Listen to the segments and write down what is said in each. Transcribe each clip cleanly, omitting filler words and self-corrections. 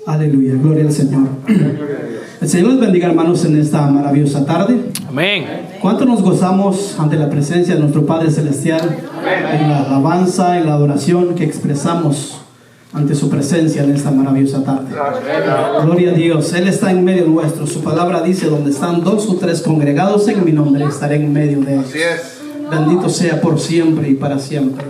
Aleluya, gloria al Señor. El Señor les bendiga, hermanos, en esta maravillosa tarde. Amén. ¿Cuánto nos gozamos ante la presencia de nuestro Padre Celestial? En la alabanza, en la adoración que expresamos ante su presencia en esta maravillosa tarde. Gloria a Dios, Él está en medio nuestro. Su palabra dice: donde están 2 o 3 congregados en mi nombre, estaré en medio de ellos. Bendito sea por siempre y para siempre.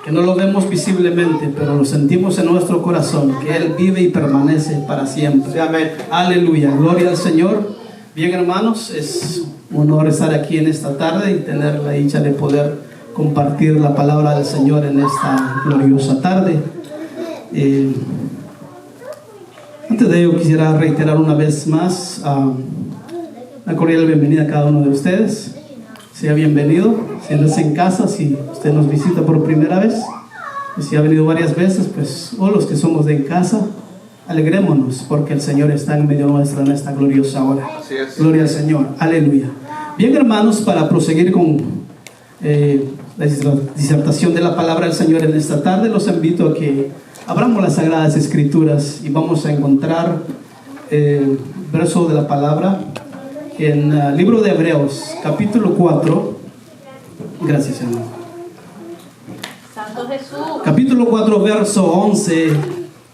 Que no lo vemos visiblemente, pero lo sentimos en nuestro corazón, que Él vive y permanece para siempre. Amén. Aleluya, gloria al Señor. Bien, hermanos, es un honor estar aquí en esta tarde y tener la dicha de poder compartir la palabra del Señor en esta gloriosa tarde. Antes de ello, quisiera reiterar una vez más una cordial bienvenida a cada uno de ustedes. Sea bienvenido, siéntese en casa. Si usted nos visita por primera vez, pues si ha venido varias veces, pues o los que somos de en casa, alegrémonos porque el Señor está en medio nuestro en esta gloriosa hora. Gloria al Señor, aleluya. Bien, hermanos, para proseguir con la disertación de la palabra del Señor en esta tarde, los invito a que abramos las Sagradas Escrituras y vamos a encontrar el verso de la palabra en el libro de Hebreos, capítulo 4. Gracias, hermano. Santo Jesús. Capítulo 4, verso 11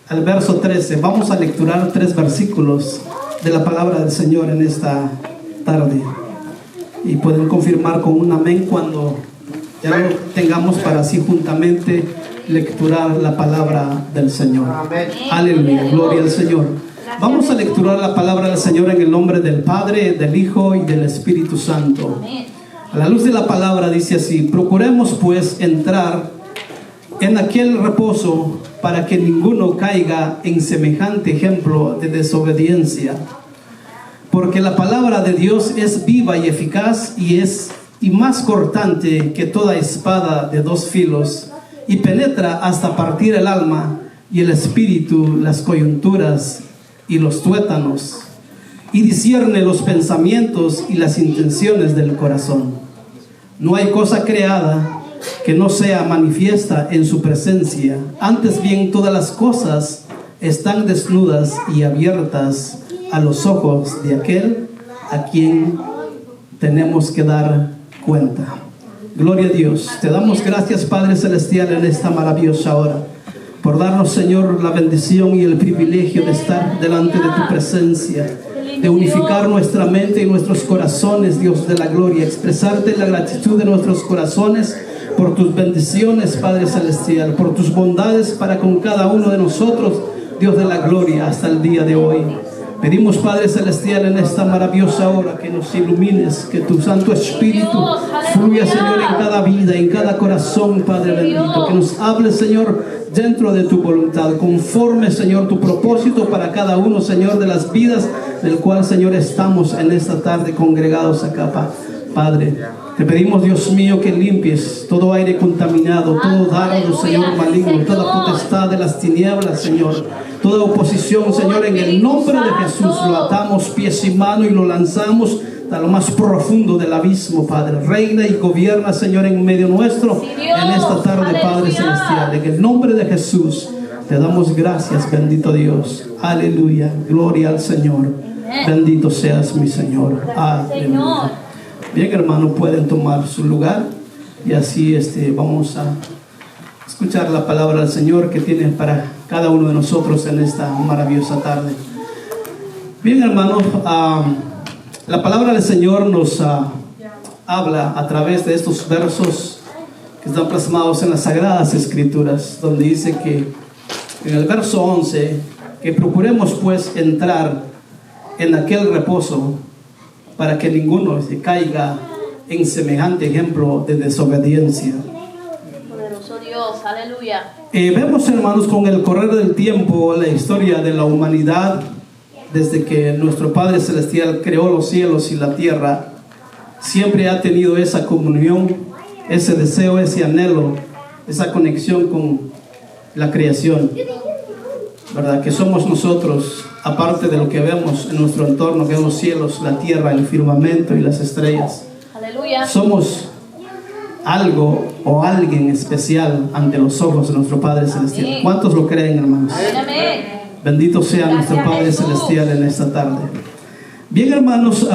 al verso 13. Vamos a lecturar 3 versículos de la palabra del Señor en esta tarde. Y pueden confirmar con un amén cuando ya lo tengamos, para así juntamente lecturar la palabra del Señor. Amén. Aleluya, gloria al Señor. Vamos a lecturar la palabra del Señor en el nombre del Padre, del Hijo y del Espíritu Santo. A la luz de la palabra dice así: procuremos pues entrar en aquel reposo, para que ninguno caiga en semejante ejemplo de desobediencia. Porque la palabra de Dios es viva y eficaz, y más cortante que toda espada de 2 filos, y penetra hasta partir el alma y el espíritu, las coyunturas y los tuétanos, y discierne los pensamientos y las intenciones del corazón. No hay cosa creada que no sea manifiesta en su presencia. Antes bien, todas las cosas están desnudas y abiertas a los ojos de aquel a quien tenemos que dar cuenta. Gloria a Dios. Te damos gracias, Padre Celestial, en esta maravillosa hora, por darnos, Señor, la bendición y el privilegio de estar delante de tu presencia, de unificar nuestra mente y nuestros corazones, Dios de la gloria, expresarte la gratitud de nuestros corazones por tus bendiciones, Padre Celestial, por tus bondades para con cada uno de nosotros, Dios de la gloria, hasta el día de hoy. Pedimos, Padre Celestial, en esta maravillosa hora que nos ilumines, que tu Santo Espíritu fluya, Señor, en cada vida, en cada corazón, Padre bendito, que nos hable, Señor, dentro de tu voluntad, conforme, Señor, tu propósito para cada uno, Señor, de las vidas del cual, Señor, estamos en esta tarde congregados acá, Padre. Te pedimos, Dios mío, que limpies todo aire contaminado, todo dardo, Señor, maligno, toda potestad de las tinieblas, Señor, toda oposición, Señor, en el nombre de Jesús lo atamos pies y mano y lo lanzamos a lo más profundo del abismo, Padre. Reina y gobierna, Señor, en medio nuestro en esta tarde, Padre Celestial. En el nombre de Jesús te damos gracias, bendito Dios. Aleluya, gloria al Señor. Bendito seas, mi Señor. Aleluya. Bien, hermanos, pueden tomar su lugar y así vamos a escuchar la palabra del Señor que tiene para cada uno de nosotros en esta maravillosa tarde. Bien, hermanos, la palabra del Señor nos habla a través de estos versos que están plasmados en las Sagradas Escrituras, donde dice que en el verso 11, que procuremos pues entrar en aquel reposo, para que ninguno se caiga en semejante ejemplo de desobediencia. Poderoso Dios, aleluya. Vemos, hermanos, con el correr del tiempo, la historia de la humanidad, desde que nuestro Padre Celestial creó los cielos y la tierra, siempre ha tenido esa comunión, ese deseo, ese anhelo, esa conexión con la creación, ¿verdad? Que somos nosotros, aparte de lo que vemos en nuestro entorno, que vemos cielos, la tierra, el firmamento y las estrellas. Aleluya. Somos algo o alguien especial ante los ojos de nuestro Padre Celestial. ¿Cuántos lo creen, hermanos? Amén. Bendito sea nuestro Padre Celestial en esta tarde. Bien, hermanos,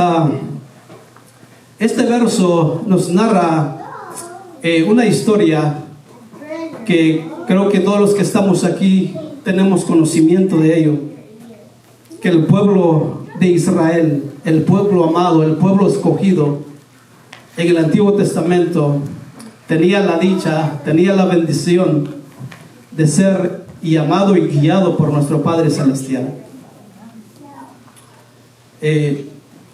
este verso nos narra una historia que creo que todos los que estamos aquí tenemos conocimiento de ello. Que el pueblo de Israel, el pueblo amado, el pueblo escogido en el Antiguo Testamento, tenía la dicha, tenía la bendición de ser amado y guiado por nuestro Padre Celestial.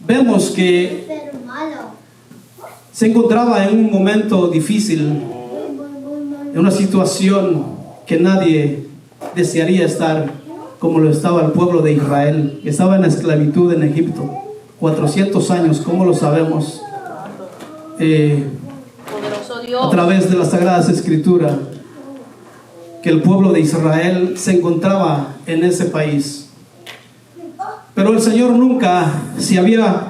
Vemos que se encontraba en un momento difícil, en una situación que nadie desearía estar, como lo estaba el pueblo de Israel, que estaba en la esclavitud en Egipto, 400 años, como lo sabemos, Poderoso Dios. a través de las Sagradas Escrituras, que el pueblo de Israel se encontraba en ese país. Pero el Señor nunca se había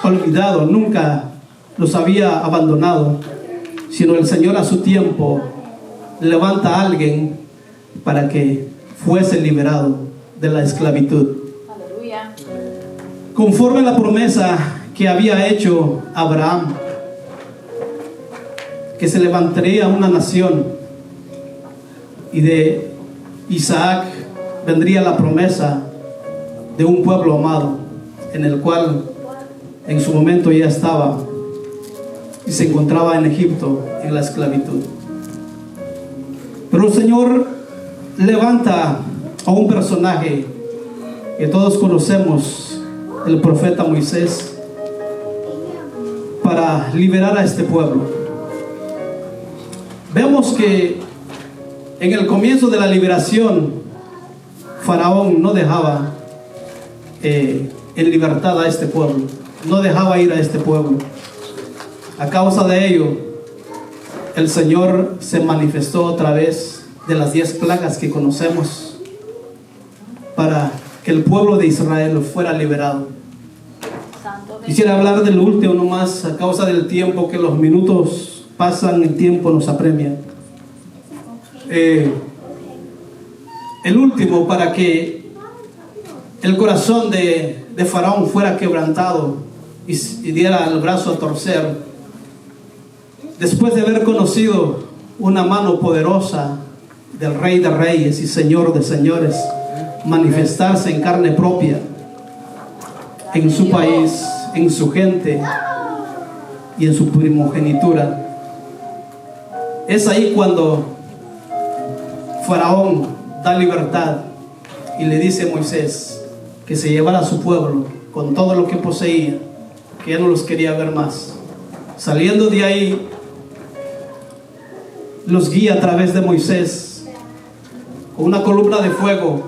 olvidado, nunca los había abandonado, sino el Señor a su tiempo levanta a alguien para que fuese liberado de la esclavitud. Aleluya. Conforme a la promesa que había hecho Abraham, que se levantaría una nación y de Isaac vendría la promesa de un pueblo amado, en el cual en su momento ya estaba y se encontraba en Egipto en la esclavitud. Pero el Señor levanta a un personaje que todos conocemos, el profeta Moisés, para liberar a este pueblo. Vemos que en el comienzo de la liberación, Faraón no dejaba en libertad a este pueblo, no dejaba ir a este pueblo. A causa de ello, el Señor se manifestó a través de las 10 plagas que conocemos para que el pueblo de Israel fuera liberado. Quisiera hablar del último nomás, a causa del tiempo, que los minutos pasan, el tiempo nos apremia. El último, para que el corazón de Faraón fuera quebrantado y diera el brazo a torcer, después de haber conocido una mano poderosa del Rey de Reyes y Señor de Señores manifestarse en carne propia en su país, en su gente y en su primogenitura. Es ahí cuando Faraón da libertad y le dice a Moisés que se llevara a su pueblo con todo lo que poseía, que ya no los quería ver más. Saliendo de ahí, los guía a través de Moisés con una columna de fuego,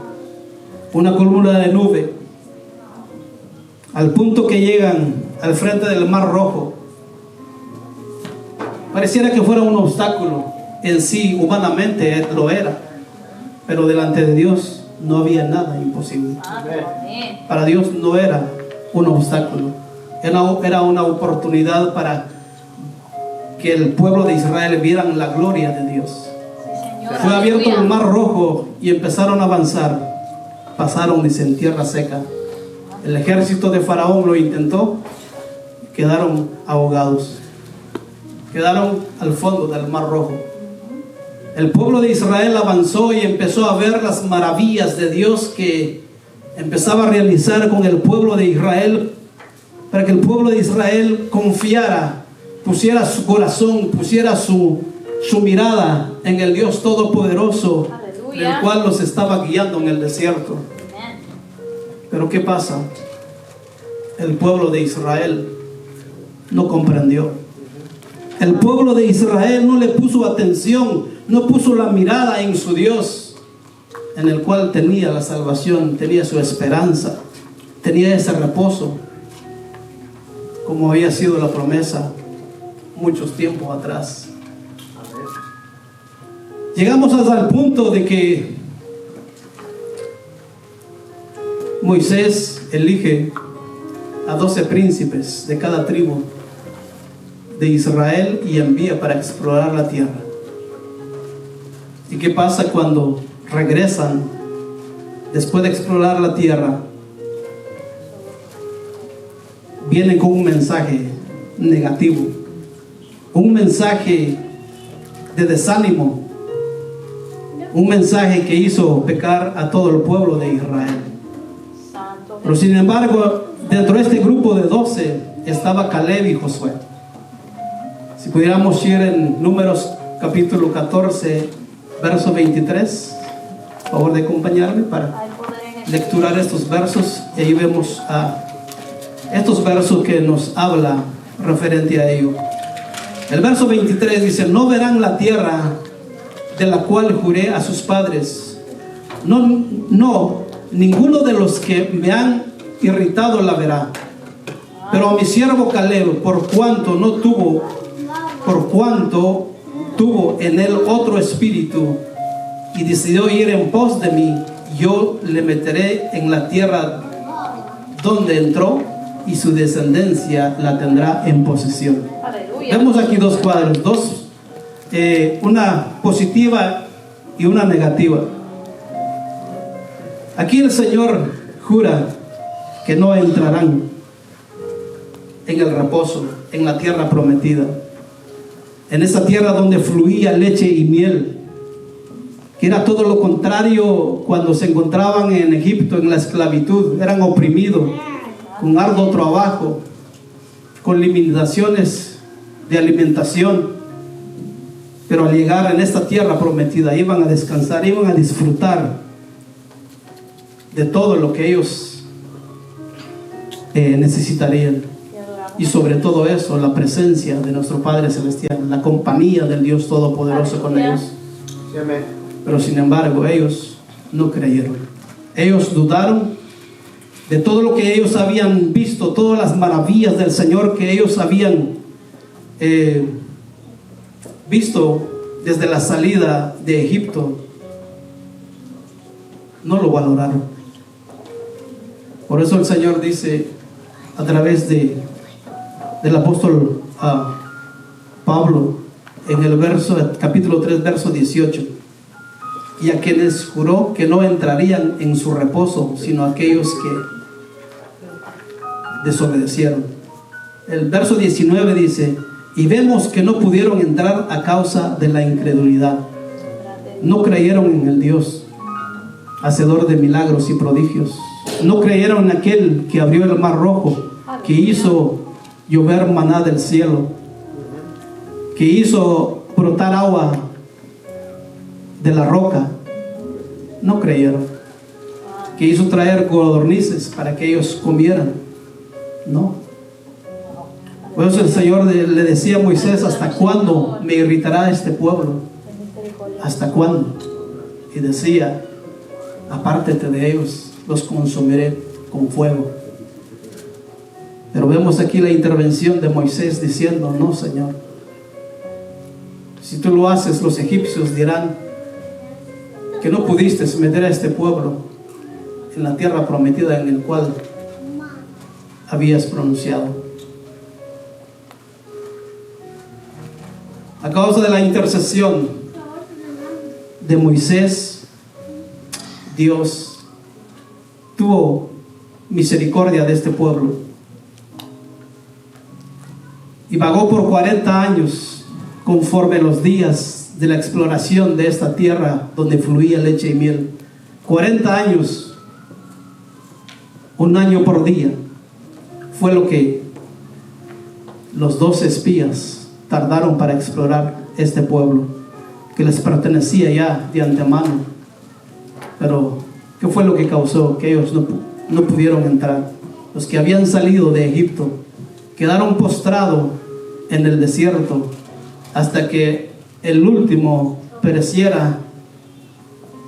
una columna de nube, al punto que llegan al frente del Mar Rojo. Pareciera que fuera un obstáculo en sí, humanamente lo era, pero delante de Dios no había nada imposible. Para Dios no era un obstáculo, era una oportunidad para que el pueblo de Israel vieran la gloria de Dios. Fue abierto el Mar Rojo y empezaron a avanzar. Pasaron en tierra seca. El ejército de Faraón lo intentó, quedaron ahogados, quedaron al fondo del Mar Rojo. El pueblo de Israel avanzó y empezó a ver las maravillas de Dios que empezaba a realizar con el pueblo de Israel, para que el pueblo de Israel confiara, pusiera su corazón, pusiera su mirada en el Dios Todopoderoso, el cual los estaba guiando en el desierto. Pero ¿qué pasa? El pueblo de Israel no comprendió. El pueblo de Israel no le puso atención, no puso la mirada en su Dios, en el cual tenía la salvación, tenía su esperanza, tenía ese reposo, como había sido la promesa muchos tiempos atrás. Llegamos hasta el punto de que Moisés elige a 12 príncipes de cada tribu de Israel y envía para explorar la tierra. ¿Y qué pasa cuando regresan después de explorar la tierra, vienen con un mensaje negativo, un mensaje de desánimo, un mensaje que hizo pecar a todo el pueblo de Israel. Pero sin embargo, dentro de este grupo de 12 estaba Caleb y Josué. Si pudiéramos ir en Números capítulo 14, verso 23, por favor de acompañarme para lecturar estos versos, y ahí vemos estos versos que nos habla referente a ello. El verso 23 dice: no verán la tierra de la cual juré a sus padres. No, ninguno de los que me han irritado la verá. Pero a mi siervo Caleb, por cuanto tuvo en él otro espíritu y decidió ir en pos de mí, yo le meteré en la tierra donde entró, y su descendencia la tendrá en posesión. Aleluya. Vemos aquí dos cuadros, una positiva y una negativa. Aquí el Señor jura que no entrarán en el reposo, en la tierra prometida, en esa tierra donde fluía leche y miel, que era todo lo contrario cuando se encontraban en Egipto, en la esclavitud. Eran oprimidos, con arduo trabajo, con limitaciones de alimentación. Pero al llegar en esta tierra prometida, iban a descansar, iban a disfrutar de todo lo que ellos necesitarían. Y sobre todo eso, la presencia de nuestro Padre Celestial, la compañía del Dios Todopoderoso con ellos. Pero sin embargo, ellos no creyeron. Ellos dudaron de todo lo que ellos habían visto, todas las maravillas del Señor que ellos habían visto desde la salida de Egipto. No lo valoraron. Por eso el Señor dice a través del apóstol Pablo en el capítulo 3, verso 18: y a quienes juró que no entrarían en su reposo, sino aquellos que desobedecieron. El verso 19 dice: y vemos que no pudieron entrar a causa de la incredulidad. No creyeron en el Dios hacedor de milagros y prodigios. No creyeron en aquel que abrió el mar rojo, que hizo llover maná del cielo, que hizo brotar agua de la roca. No creyeron. Que hizo traer codornices para que ellos comieran. No. Por eso el Señor le decía a Moisés: ¿hasta cuándo me irritará este pueblo? ¿Hasta cuándo? Y decía: apártate de ellos, los consumiré con fuego. Pero vemos aquí la intervención de Moisés diciendo: no, Señor, si tú lo haces, los egipcios dirán que no pudiste meter a este pueblo en la tierra prometida en el cual habías pronunciado. A causa de la intercesión de Moisés, Dios tuvo misericordia de este pueblo y vagó por 40 años conforme los días de la exploración de esta tierra donde fluía leche y miel. 40 años, un año por día, fue lo que los 12 espías tardaron para explorar este pueblo que les pertenecía ya de antemano. Pero ¿qué fue lo que causó que ellos no pudieron entrar? Los que habían salido de Egipto quedaron postrados en el desierto hasta que el último pereciera.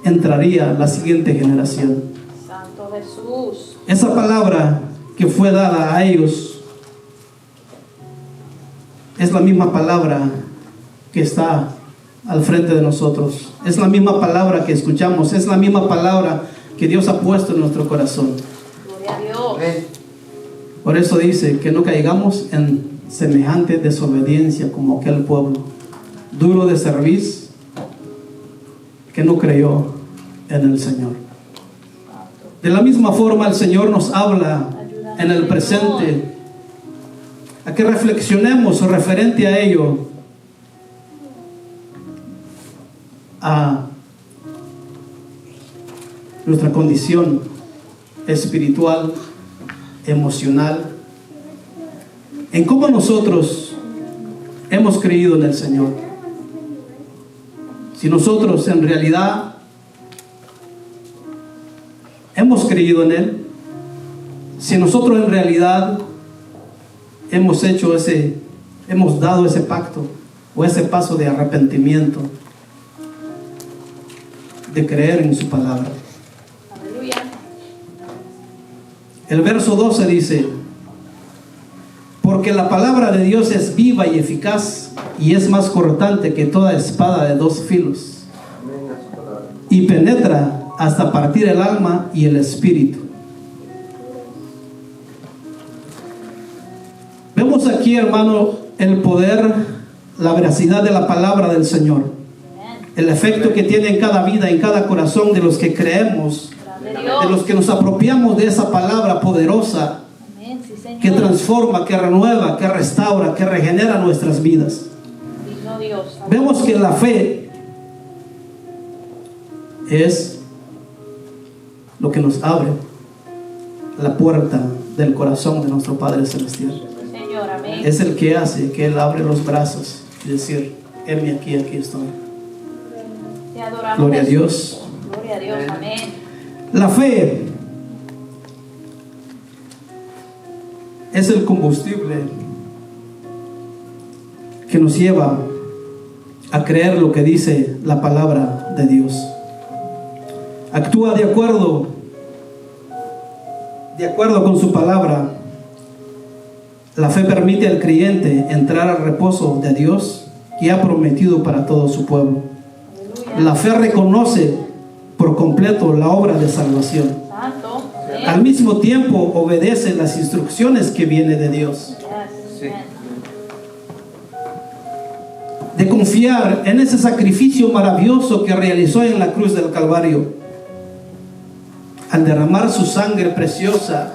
Entraría la siguiente generación. Santo Jesús. Esa palabra que fue dada a ellos es la misma palabra que está al frente de nosotros. Es la misma palabra que escuchamos. Es la misma palabra que Dios ha puesto en nuestro corazón. Gloria a Dios. Por eso dice que no caigamos en semejante desobediencia como aquel pueblo duro de cerviz que no creyó en el Señor. De la misma forma el Señor nos habla en el presente a que reflexionemos referente a ello, a nuestra condición espiritual, emocional, en cómo nosotros hemos creído en el Señor. Si nosotros en realidad hemos creído en Él, si nosotros en realidad hemos dado ese pacto o ese paso de arrepentimiento, de creer en su palabra. Aleluya. El verso 12 dice: porque la palabra de Dios es viva y eficaz y es más cortante que toda espada de dos filos y penetra hasta partir el alma y el espíritu. Vemos aquí, hermano, el poder, la veracidad de la palabra del Señor, el efecto que tiene en cada vida, en cada corazón de los que creemos, de los que nos apropiamos de esa palabra poderosa que transforma, que renueva, que restaura, que regenera nuestras vidas. Vemos que la fe es lo que nos abre la puerta del corazón de nuestro Padre Celestial. Señor, amén. Es el que hace que Él abre los brazos y decir: heme aquí, aquí estoy. Te adoramos. Gloria a Dios. Gloria a Dios, amén. La fe es el combustible que nos lleva a creer lo que dice la palabra de Dios. Actúa de acuerdo con su palabra. La fe permite al creyente entrar al reposo de Dios que ha prometido para todo su pueblo. La fe reconoce por completo la obra de salvación. Santo. Al mismo tiempo obedece las instrucciones que vienen de Dios. De confiar en ese sacrificio maravilloso que realizó en la cruz del Calvario, al derramar su sangre preciosa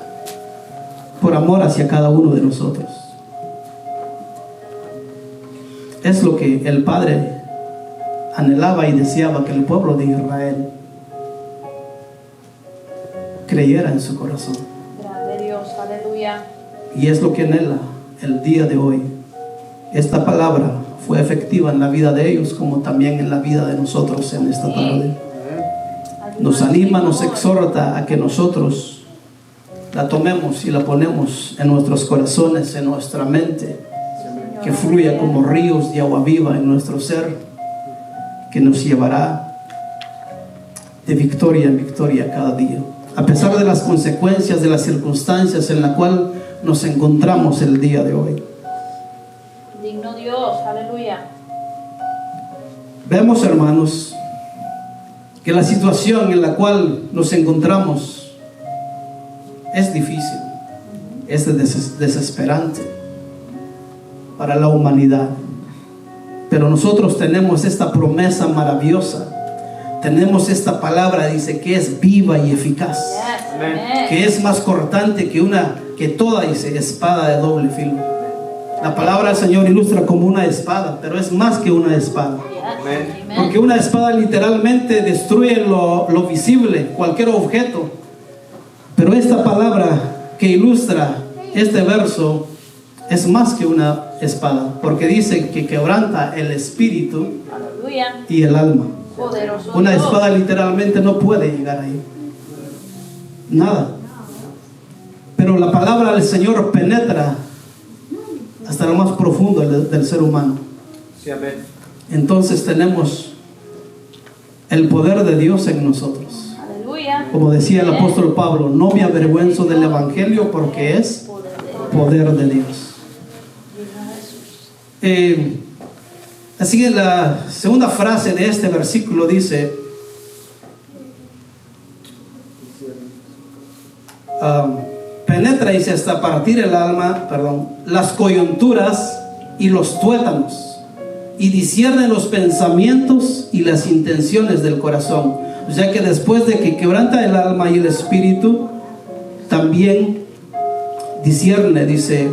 por amor hacia cada uno de nosotros. Es lo que el Padre anhelaba y deseaba que el pueblo de Israel creyera en su corazón. Grande Dios, aleluya. Y es lo que anhela el día de hoy. Esta palabra fue efectiva en la vida de ellos como también en la vida de nosotros en esta tarde. Nos anima, nos exhorta a que nosotros la tomemos y la ponemos en nuestros corazones, en nuestra mente, que fluya como ríos de agua viva en nuestro ser, que nos llevará de victoria en victoria cada día, a pesar de las consecuencias, de las circunstancias en las cuales nos encontramos el día de hoy. Digno Dios, aleluya. Vemos, hermanos, que la situación en la cual nos encontramos es difícil, es desesperante para la humanidad. Pero nosotros tenemos esta promesa maravillosa. Tenemos esta palabra, dice, que es viva y eficaz, que es más cortante que toda, dice, espada de doble filo. La palabra del Señor ilustra como una espada, pero es más que una espada. Porque una espada literalmente destruye lo visible, cualquier objeto. Pero esta palabra que ilustra este verso es más que una espada, porque dice que quebranta el espíritu y el alma. Una espada literalmente no puede llegar ahí. Nada. Pero la palabra del Señor penetra hasta lo más profundo del ser humano. Sí, amén. Entonces tenemos el poder de Dios en nosotros. Aleluya. Como decía el apóstol Pablo: no me avergüenzo del evangelio porque es poder de Dios. Así que la segunda frase de este versículo dice: penetra, dice, hasta partir el alma, las coyunturas y los tuétanos, y discierne los pensamientos y las intenciones del corazón. O sea que después de que quebranta el alma y el espíritu, también discierne, dice,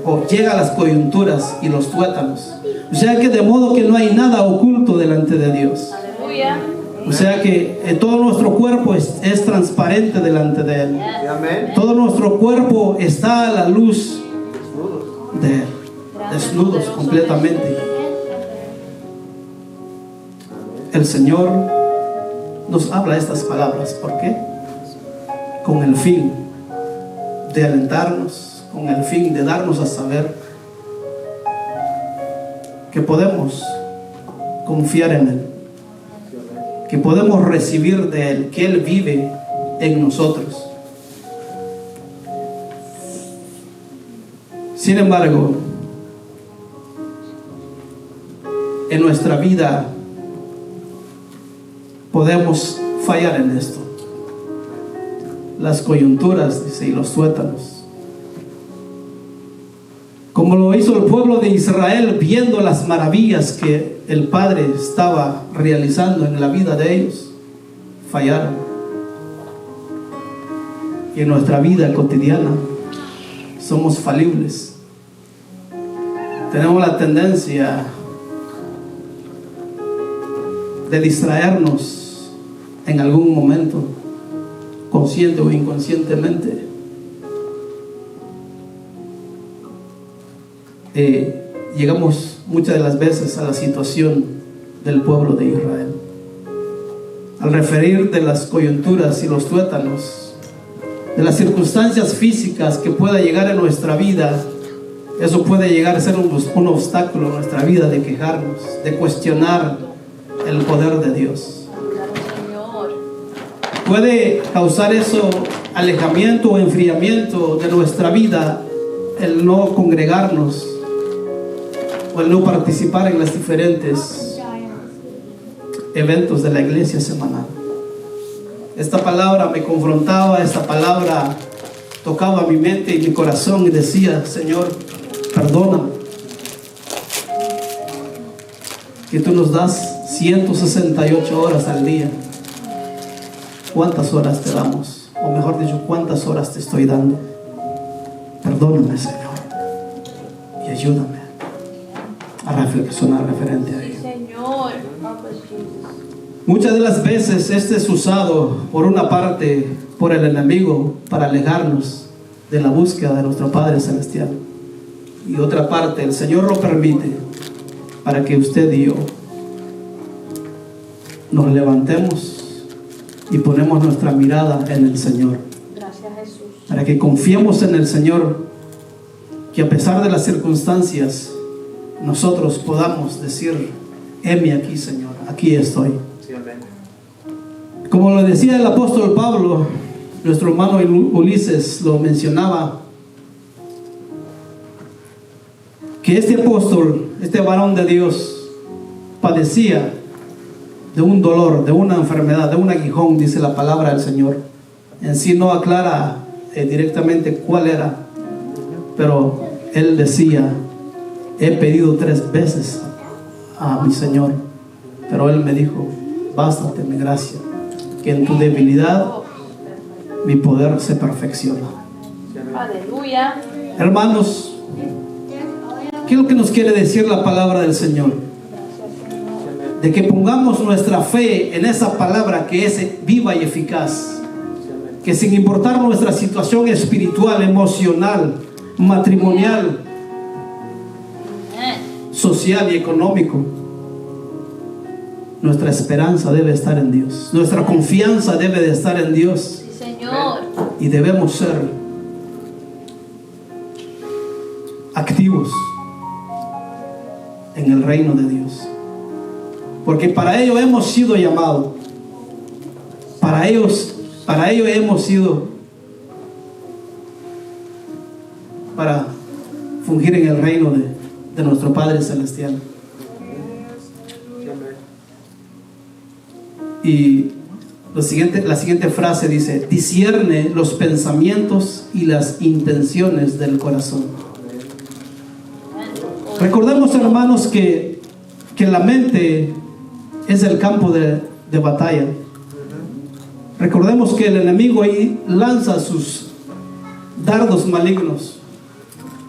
o llega a las coyunturas y los tuétanos. O sea que de modo que no hay nada oculto delante de Dios. Aleluya. O sea que todo nuestro cuerpo es transparente delante de Él. Amén. Todo nuestro cuerpo está a la luz de Él, desnudos completamente. El Señor nos habla estas palabras. ¿Por qué? Con el fin de alentarnos, con el fin de darnos a saber que podemos confiar en Él, que podemos recibir de Él, que Él vive en nosotros. Sin embargo, en nuestra vida podemos fallar en esto. Las coyunturas, dice, y los tuétanos. Como lo hizo el pueblo de Israel, viendo las maravillas que el Padre estaba realizando en la vida de ellos, fallaron. Y en nuestra vida cotidiana somos falibles. Tenemos la tendencia de distraernos en algún momento, consciente o inconscientemente. Llegamos muchas de las veces a la situación del pueblo de Israel. Al referir de las coyunturas y los tuétanos, de las circunstancias físicas que pueda llegar en nuestra vida, eso puede llegar a ser un obstáculo en nuestra vida, de quejarnos, de cuestionar el poder de Dios. Puede causar eso alejamiento o enfriamiento de nuestra vida, el no congregarnos o el no participar en los diferentes eventos de la iglesia semanal. Esta palabra me confrontaba, esta palabra tocaba mi mente y mi corazón y decía: Señor, perdóname, que tú nos das 168 horas al día. ¿Cuántas horas te damos? O mejor dicho, ¿cuántas horas te estoy dando? Perdóname, Señor, y ayúdame a reflexionar referente a ello. Señor. Muchas de las veces este es usado por una parte por el enemigo para alejarnos de la búsqueda de nuestro Padre Celestial, y otra parte el Señor lo permite para que usted y yo nos levantemos y ponemos nuestra mirada en el Señor. Gracias, Jesús. Para que confiemos en el Señor, que a pesar de las circunstancias nosotros podamos decir: heme aquí, Señor, aquí estoy. Como lo decía el apóstol Pablo, nuestro hermano Ulises lo mencionaba, que este apóstol, este varón de Dios, padecía de un dolor, de una enfermedad, de un aguijón, dice la palabra del Señor. En sí no aclara directamente cuál era, pero él decía: he pedido 3 veces a mi Señor, pero Él me dijo: bástate mi gracia, que en tu debilidad mi poder se perfecciona. Aleluya. Hermanos, ¿qué es lo que nos quiere decir la palabra del Señor? De que pongamos nuestra fe en esa palabra que es viva y eficaz, que sin importar nuestra situación espiritual, emocional, matrimonial, social y económico, nuestra esperanza debe estar en Dios, nuestra confianza debe de estar en Dios. Sí, Señor. Y debemos ser activos en el reino de Dios, porque para ello hemos sido llamados, para ello hemos sido, para fungir en el reino de nuestro Padre Celestial. Y la siguiente frase dice: discierne los pensamientos y las intenciones del corazón. Recordemos, hermanos, que la mente es el campo de batalla. Recordemos que el enemigo ahí lanza sus dardos malignos,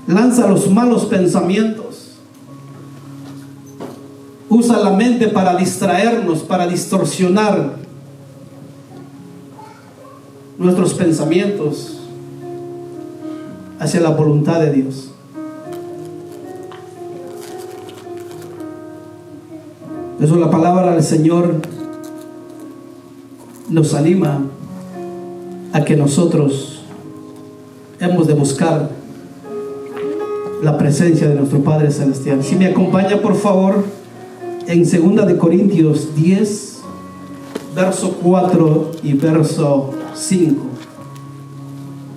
lanza los malos pensamientos, usa la mente para distraernos, para distorsionar nuestros pensamientos hacia la voluntad de Dios. Por eso la palabra del Señor nos anima a que nosotros hemos de buscar la presencia de nuestro Padre Celestial. Si me acompaña, por favor, en 2 de Corintios 10, verso 4 y verso 5.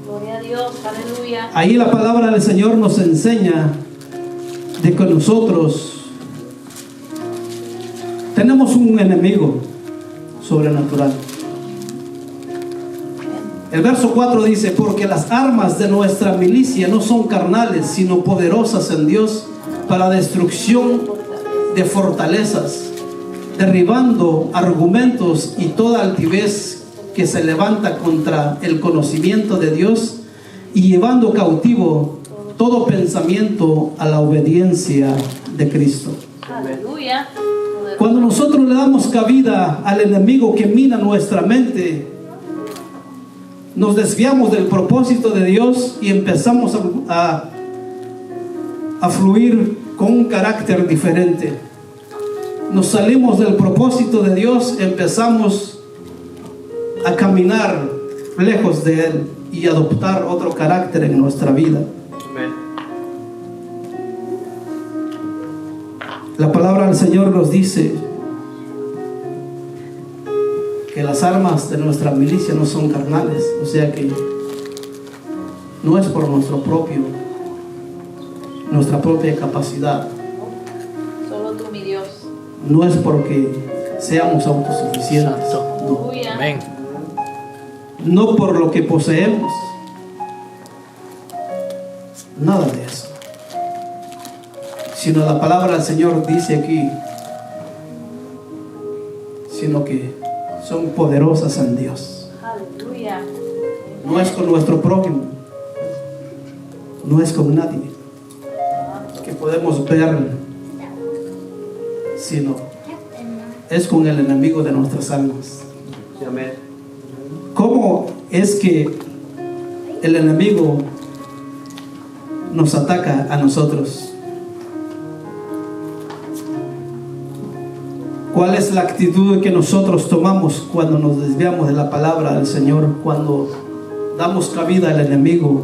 Gloria a Dios, aleluya. Ahí la palabra del Señor nos enseña de que nosotros tenemos un enemigo sobrenatural. El verso 4 dice: porque las armas de nuestra milicia no son carnales, sino poderosas en Dios para destrucción de fortalezas, derribando argumentos y toda altivez que se levanta contra el conocimiento de Dios, y llevando cautivo todo pensamiento a la obediencia de Cristo. Aleluya. Cuando nosotros le damos cabida al enemigo que mina nuestra mente, nos desviamos del propósito de Dios y empezamos a fluir con un carácter diferente. Nos salimos del propósito de Dios, empezamos a caminar lejos de Él y adoptar otro carácter en nuestra vida. La palabra del Señor nos dice que las armas de nuestra milicia no son carnales, o sea que no es por nuestra propia capacidad, Solo tú, mi Dios. no es porque seamos autosuficientes, no. Aleluya. Amén. No por lo que poseemos, nada de eso, sino la palabra del Señor dice aquí, sino que son poderosas en Dios. Aleluya. No es con nuestro prójimo, no es con nadie que podemos ver, sino es con el enemigo de nuestras almas. ¿Cómo es que el enemigo nos ataca a nosotros? ¿Cuál es la actitud que nosotros tomamos cuando nos desviamos de la palabra del Señor? Cuando damos cabida al enemigo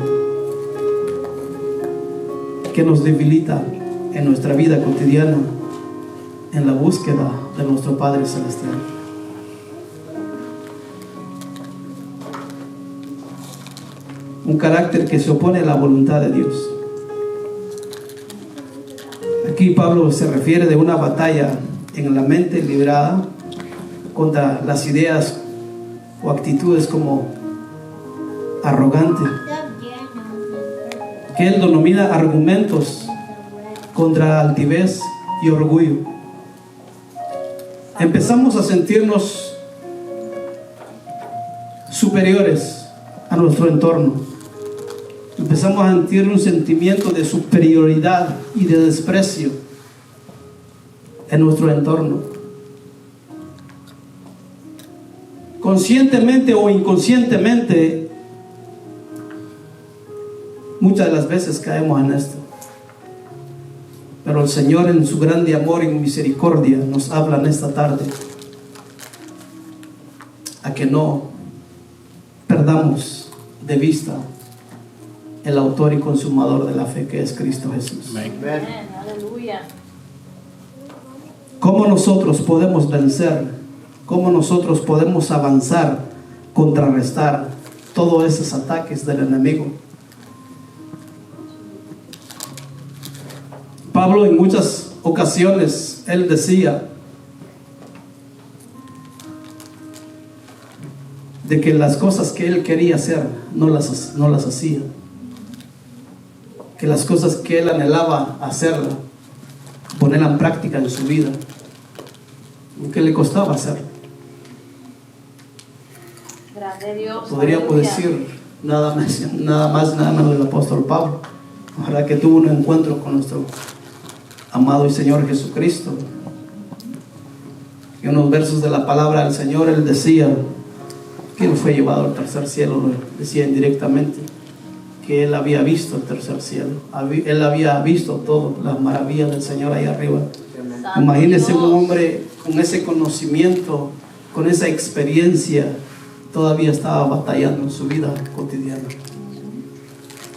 que nos debilita en nuestra vida cotidiana, en la búsqueda de nuestro Padre Celestial. Un carácter que se opone a la voluntad de Dios. Aquí Pablo se refiere de una batalla en la mente librada contra las ideas o actitudes como arrogante, que él denomina argumentos contra altivez y orgullo. Empezamos a sentirnos superiores a nuestro entorno. Empezamos a sentir un sentimiento de superioridad y de desprecio en nuestro entorno. Conscientemente o inconscientemente, muchas de las veces caemos en esto. Pero el Señor, en su grande amor y misericordia, nos habla en esta tarde a que no perdamos de vista el autor y consumador de la fe, que es Cristo Jesús. Amén. Aleluya. ¿Cómo nosotros podemos vencer? ¿Cómo nosotros podemos avanzar, contrarrestar todos esos ataques del enemigo? Pablo en muchas ocasiones, él decía de que las cosas que él quería hacer no las hacía, que las cosas que él anhelaba hacer, ponerla en práctica en su vida, que le costaba hacer. Grande Dios. Podríamos Aleluya. decir nada más del apóstol Pablo. Ojalá que tuvo un encuentro con nuestro amado y Señor Jesucristo. En unos versos de la palabra del Señor, él decía que él fue llevado al tercer cielo, lo decía indirectamente, que él había visto el tercer cielo, él había visto todas las maravillas del Señor ahí arriba. Santo Imagínese Dios. un hombre con ese conocimiento, con esa experiencia, todavía estaba batallando en su vida cotidiana.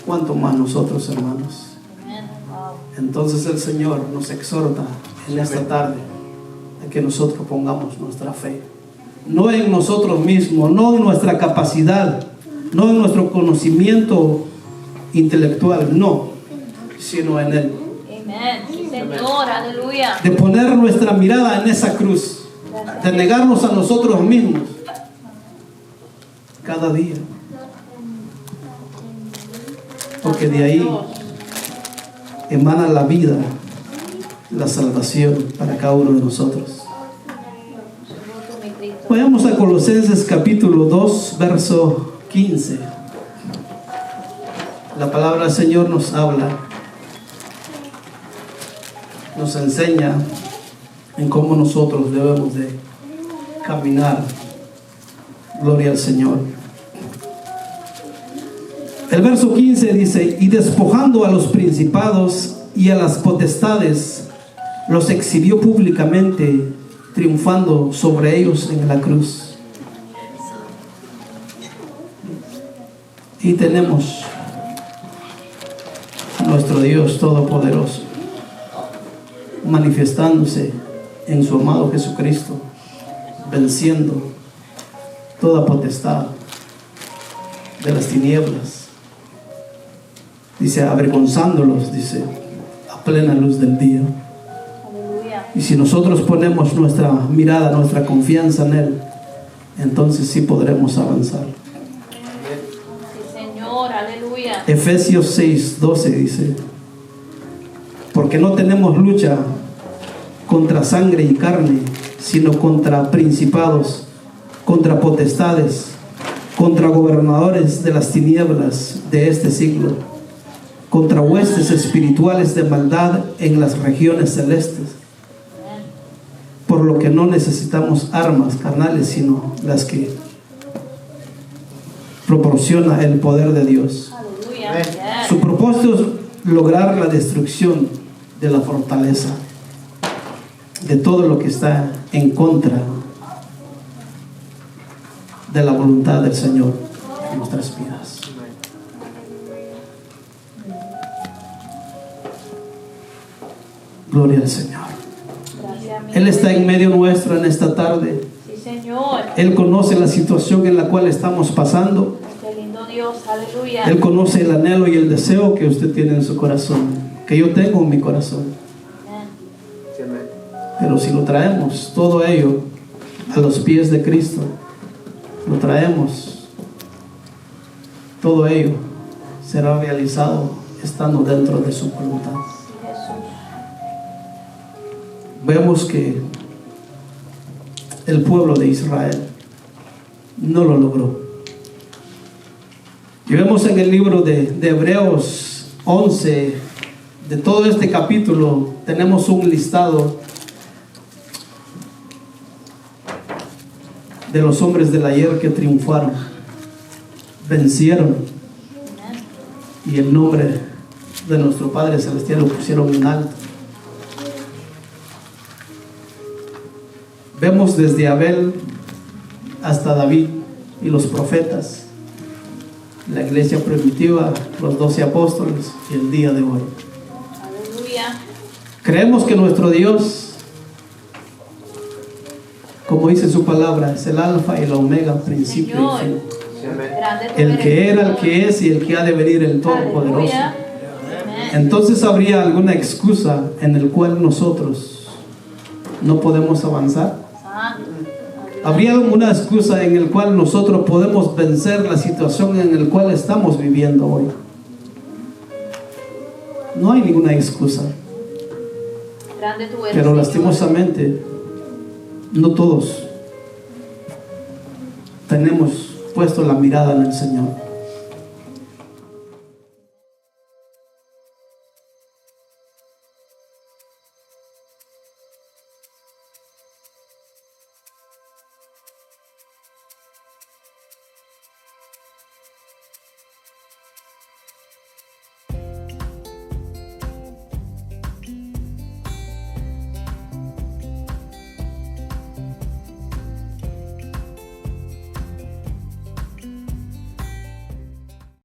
¿Cuánto más nosotros, hermanos? Amén. Wow. Entonces el Señor nos exhorta en esta tarde a que nosotros pongamos nuestra fe, no en nosotros mismos, no en nuestra capacidad, no en nuestro conocimiento intelectual, no, sino en Él. Amén. Sí, Señor. Aleluya. De poner nuestra mirada en esa cruz, de negarnos a nosotros mismos cada día, porque de ahí Dios. emana la vida, la salvación para cada uno de nosotros. Seguro tú, mi Cristo. Vayamos a Colosenses capítulo 2, verso 15. La palabra del Señor nos habla, nos enseña en cómo nosotros debemos de caminar. Gloria al Señor. El verso 15 dice: y despojando a los principados y a las potestades, los exhibió públicamente, triunfando sobre ellos en la cruz. Y tenemos a nuestro Dios Todopoderoso manifestándose en su amado Jesucristo, venciendo toda potestad de las tinieblas, dice, avergonzándolos, dice, a plena luz del día. Aleluya. Y si nosotros ponemos nuestra mirada, nuestra confianza en Él, entonces sí podremos avanzar. Sí, Señor. Aleluya. Efesios 6:12 dice: porque no tenemos lucha contra sangre y carne, sino contra principados, contra potestades, contra gobernadores de las tinieblas de este siglo, contra huestes espirituales de maldad en las regiones celestes. Por lo que no necesitamos armas carnales, sino las que proporciona el poder de Dios. Aleluya. Yes. Su propósito es lograr la destrucción de la fortaleza, de todo lo que está en contra de la voluntad del Señor en nuestras vidas. Gloria al Señor. Gracias, mi Él está en Rey. medio nuestro en esta tarde. Sí, Señor. Él conoce la situación en la cual estamos pasando. Qué lindo Dios. Aleluya. Él conoce el anhelo y el deseo que usted tiene en su corazón, que yo tengo en mi corazón. Amén. Pero si lo traemos todo ello a los pies de Cristo, lo traemos, todo ello será realizado estando dentro de su voluntad. Sí, Jesús. Vemos que el pueblo de Israel no lo logró. Y vemos en el libro de Hebreos 11, de todo este capítulo, tenemos un listado de los hombres del ayer que triunfaron, vencieron, Amén. y el nombre de nuestro Padre Celestial lo pusieron en alto. Vemos desde Abel hasta David y los profetas, la iglesia primitiva, los 12 apóstoles y el día de hoy. Aleluya. Creemos que nuestro Dios, como dice su palabra, es el alfa y la omega, principio Señor. y fin. Grande tú El eres, que era, el Señor. que es y el que ha de venir, el Todopoderoso. Aleluya. Amén. Entonces habría alguna excusa en el cual nosotros no podemos avanzar. Santo. ¿Habría alguna excusa en el cual nosotros podemos vencer la situación en la cual estamos viviendo hoy? No hay ninguna excusa. Grande tú eres, Pero Señor. lastimosamente, no todos tenemos puesto la mirada en el Señor.